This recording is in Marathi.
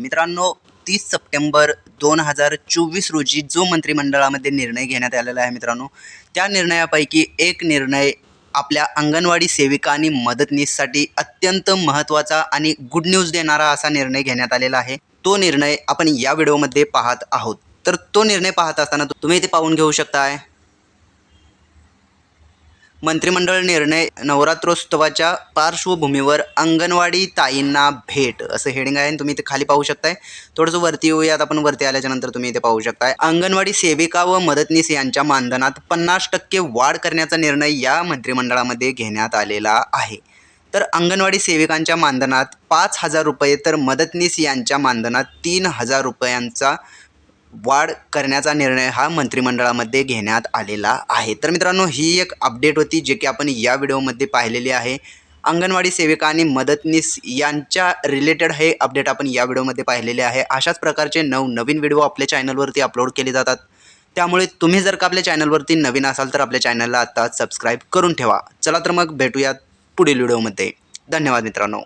मित्रांनो, 30 सप्टेंबर 2024 रोजी जो मंत्रिमंडळामध्ये निर्णय घेण्यात आलेला आहे मित्रांनो, त्या निर्णयापैकी एक निर्णय आपल्या अंगणवाडी सेविका आणि मदतनीससाठी अत्यंत महत्त्वाचा आणि गुड न्यूज देणारा असा निर्णय घेण्यात आलेला आहे। तो निर्णय आपण या व्हिडिओमध्ये पाहत आहोत। तर तो निर्णय पाहत असताना तुम्ही इथे पाहून घेऊ शकताय, मंत्रिमंडळ निर्णय नवरात्रोत्सवाच्या पार्श्वभूमीवर अंगणवाडी ताईंना भेट असं हेडिंग आहे। तुम्ही इथे खाली पाहू शकताय। थोडंसं वरती येऊयात आपण। वरती आल्याच्या नंतर तुम्ही इथे पाहू शकताय, अंगणवाडी सेविका व मदतनीस यांच्या मानधनात 50% वाढ करण्याचा निर्णय या मंत्रिमंडळामध्ये घेण्यात आलेला आहे। तर अंगणवाडी सेविकांच्या मानधनात 5,000 रुपये तर मदतनीस यांच्या मानधनात 3,000 रुपयांचा वाढ करण्याचा निर्णय हा मंत्रिमंडळामध्ये घेण्यात आलेला आहे। तर मित्रांनो, ही एक अपडेट होती जे की आपण या व्हिडिओमध्ये पाहिलेली आहे। अंगणवाडी सेविका आणि मदतनीस यांच्या रिलेटेड हे अपडेट आपण या व्हिडिओमध्ये पाहिलेले आहे। अशाच प्रकारचे नवीन व्हिडिओ आपल्या चॅनलवरती अपलोड केले जातात। त्यामुळे तुम्ही जर का आपल्या चॅनलवरती नवीन असाल तर आपल्या चॅनलला आता सबस्क्राईब करून ठेवा। चला तर मग भेटूयात पुढील व्हिडिओमध्ये। धन्यवाद मित्रांनो।